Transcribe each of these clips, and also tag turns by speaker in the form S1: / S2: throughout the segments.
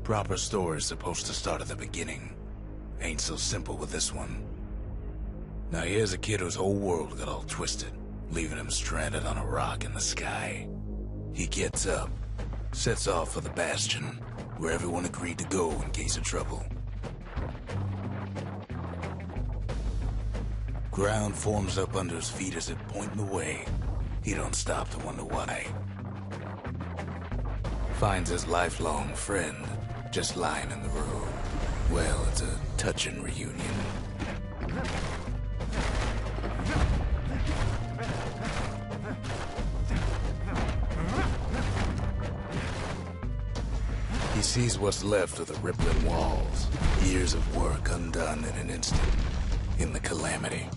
S1: Proper story's supposed to start at the beginning. Ain't so simple with this one. Now here's a kid whose whole world got all twisted, leaving him stranded on a rock in the sky. He gets up, sets off for the Bastion, where everyone agreed to go in case of trouble. Ground forms up under his feet as it pointing the way. He don't stop to wonder why. Finds his lifelong friend just lying in the road. Well, it's a touching reunion. He sees what's left of the rippling walls, years of work undone in an instant, in the calamity.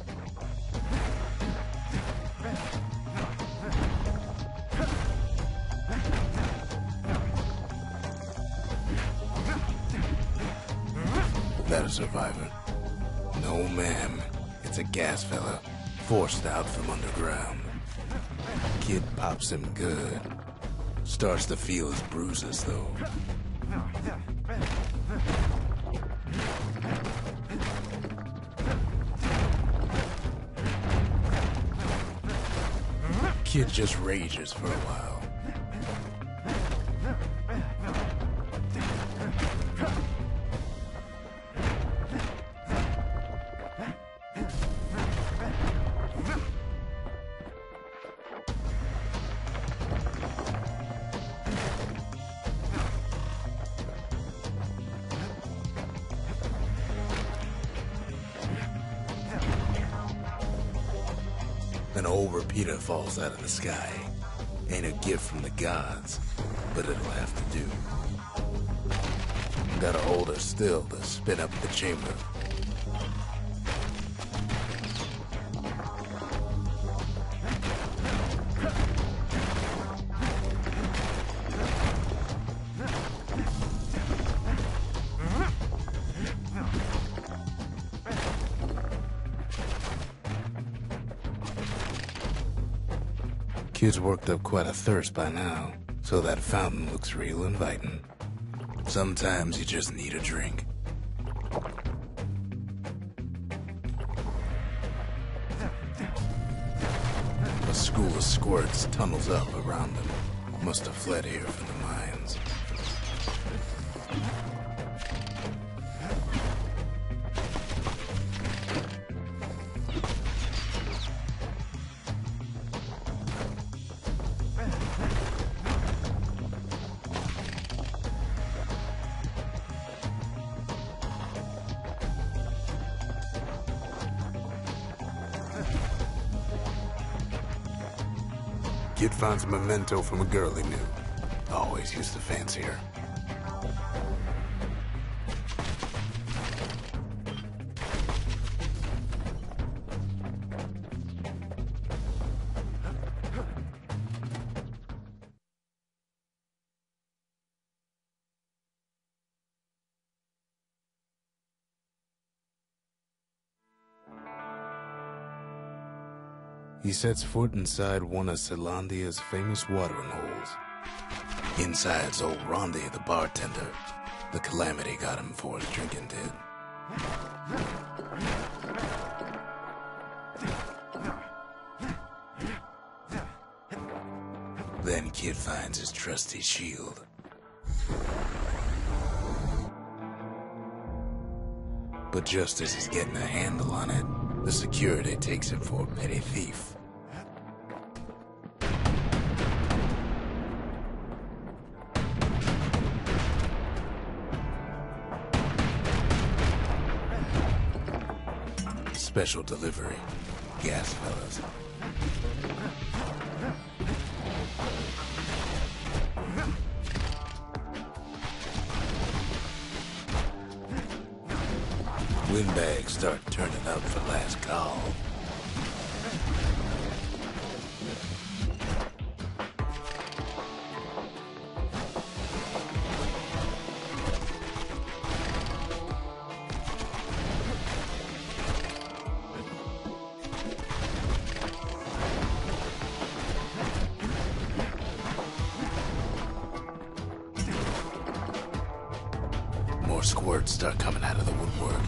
S1: That a survivor? No, ma'am. It's a gas fella, forced out from underground. Kid pops him good. Starts to feel his bruises, though. Kid just rages for a while. An old repeater falls out of the sky. Ain't a gift from the gods, but it'll have to do. Gotta hold her still to spin up the chamber. Kid's worked up quite a thirst by now, so that fountain looks real inviting. Sometimes you just need a drink. A school of squirts tunnels up around them. Must have fled here from the mines. Kid finds a memento from a girl he knew. Always used to fancy her. He sets foot inside one of Celandia's famous watering holes. Inside's old Rondi, the bartender. The calamity got him before his drinking did. Then Kid finds his trusty shield. But just as he's getting a handle on it, the security takes him for a petty thief. Special delivery. Gas fellas. Windbags start turning up for last call. more squirts start coming out of the woodwork.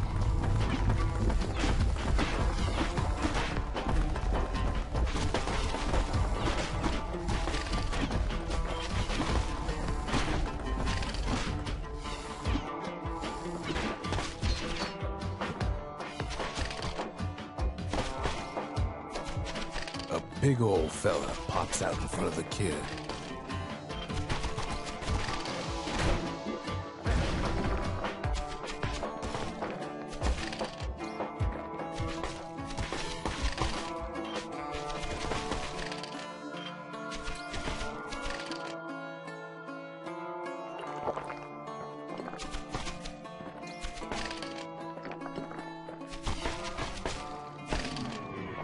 S1: A big old fella pops out in front of the kid.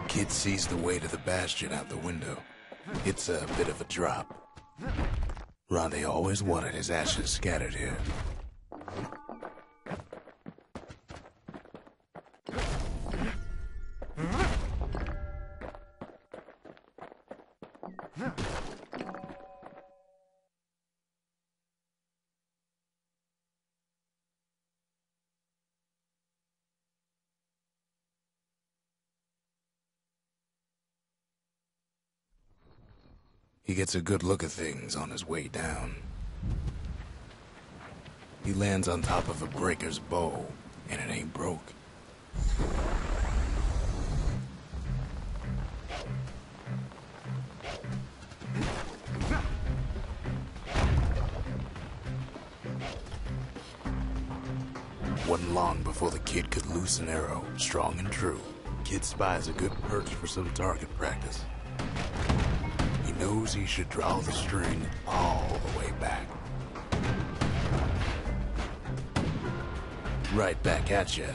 S1: Kid sees the way to the Bastion out the window. It's a bit of a drop. Ronde always wanted his ashes scattered here. He gets a good look at things on his way down. He lands on top of a breaker's bow, and it ain't broke. Wasn't long before the kid could loose an arrow, strong and true. Kid spies a good perch for some target practice. He knows he should draw the string all the way back. Right back at you.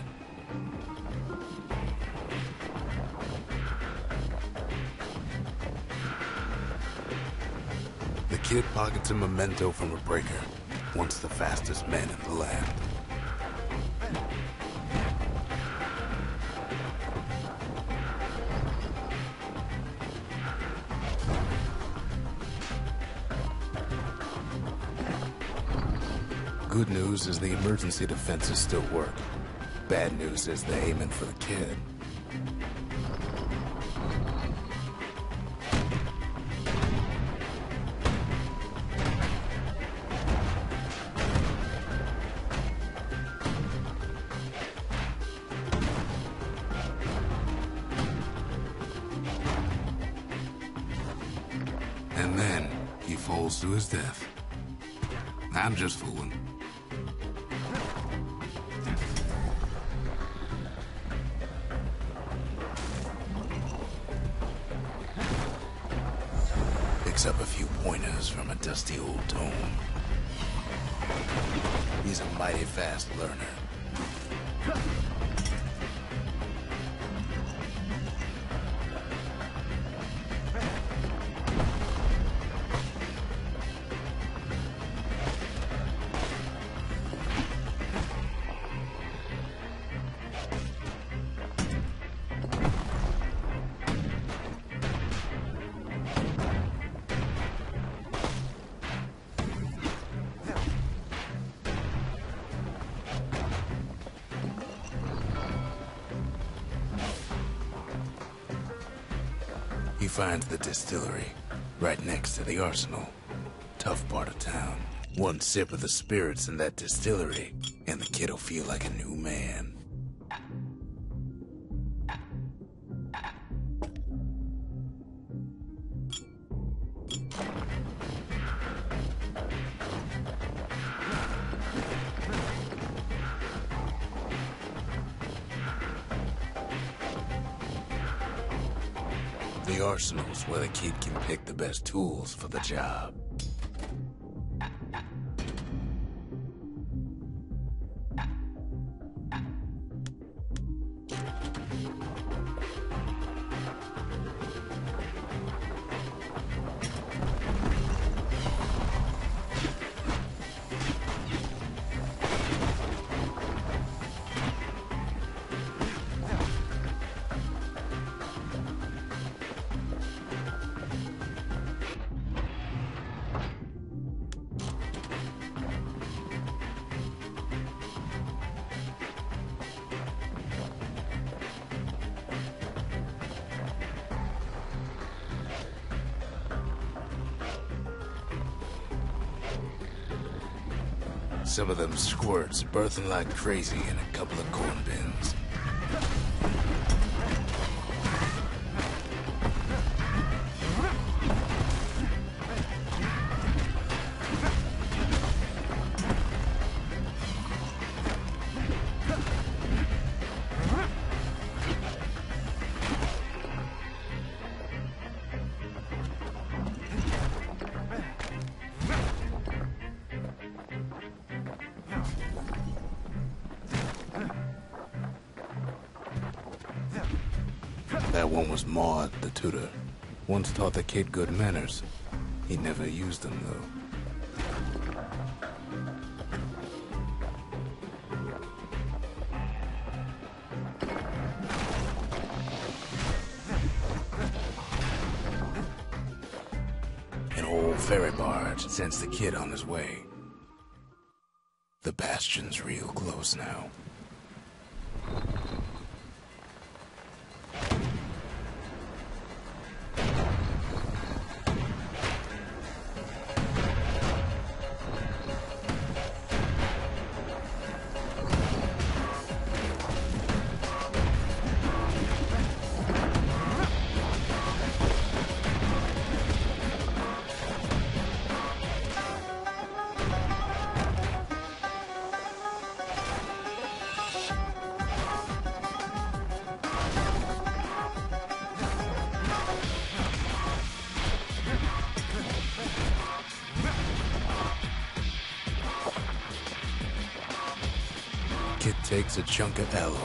S1: The kid pockets a memento from a breaker, once the fastest man in the land. Good news is the emergency defenses still work. Bad news is they're aiming for the kid. And then he falls to his death. I'm just fooling. Picks up a few pointers from a dusty old tome. He's a mighty fast learner. He finds the distillery, right next to the arsenal. Tough part of town. One sip of the spirits in that distillery, and the kid'll feel like a new man. The arsenal's where the kid can pick the best tools for the job. Some of them squirts birthing like crazy in a couple of corn bins. That one was Maud, the tutor. Once taught the kid good manners. He never used them, though. An old ferry barge sends the kid on his way. The Bastion's real close now. Kid takes a chunk of alloy.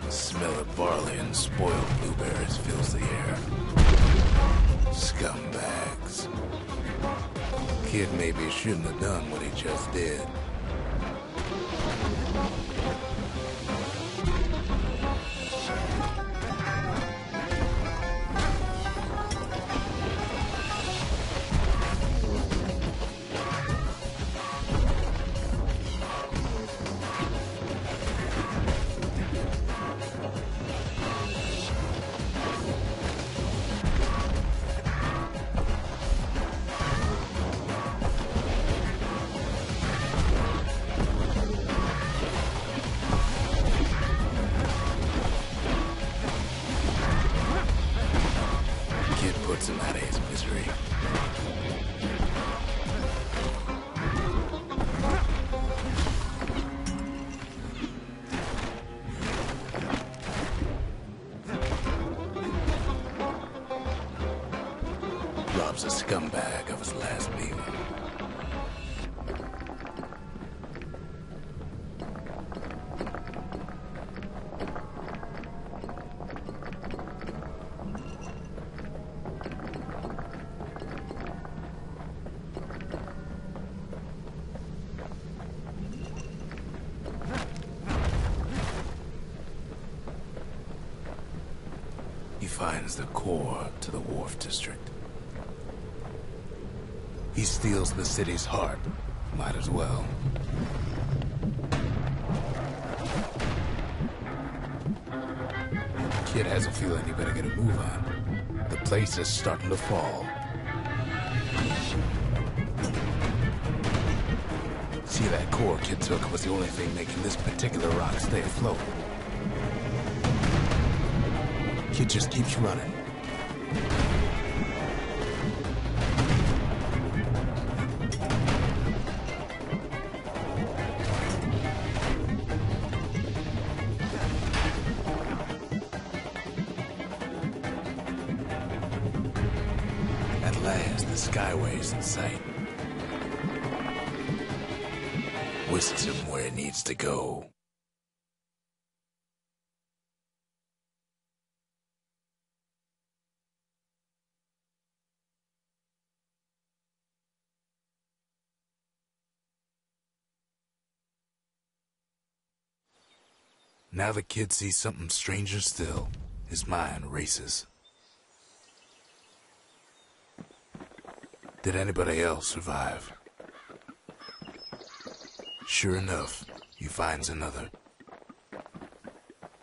S1: The smell of barley and spoiled blueberries fills the air. Scumbags. Kid maybe shouldn't have done what he just did. Puts him out of his misery. Robs a scumbag of his last meal. He finds the core to the Wharf District. He steals the city's heart. Might as well. Kid has a feeling he better get a move on. The place is starting to fall. See, that core Kid took was the only thing making this particular rock stay afloat. Kid just keeps running. At last, the Skyway's in sight. Whisks him where it needs to go. Now the kid sees something stranger still. His mind races. Did anybody else survive? Sure enough, he finds another.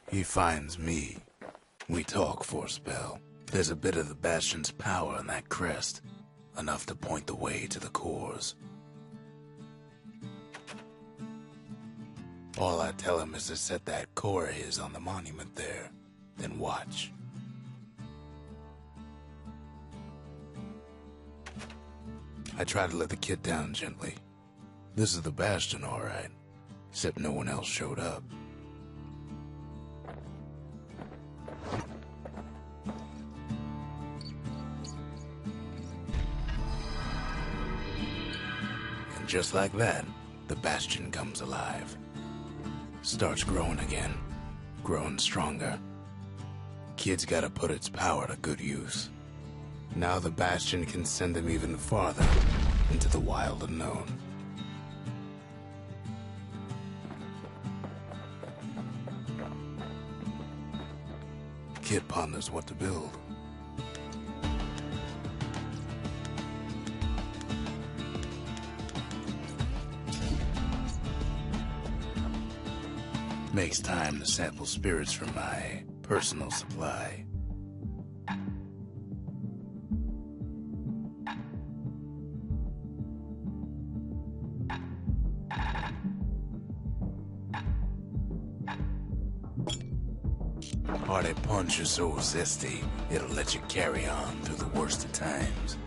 S1: He finds me. We talk for a spell. There's a bit of the Bastion's power in that crest. Enough to point the way to the cores. All I tell him is to set that core of his on the monument there, then watch. I try to let the kid down gently. This is the Bastion, all right, except no one else showed up. And just like that, the Bastion comes alive. Starts growing again, growing stronger. Kid's gotta put its power to good use. Now the Bastion can send them even farther into the wild unknown. Kid ponders what to build. Makes time to sample spirits from my personal supply. Party punch is so zesty, it'll let you carry on through the worst of times.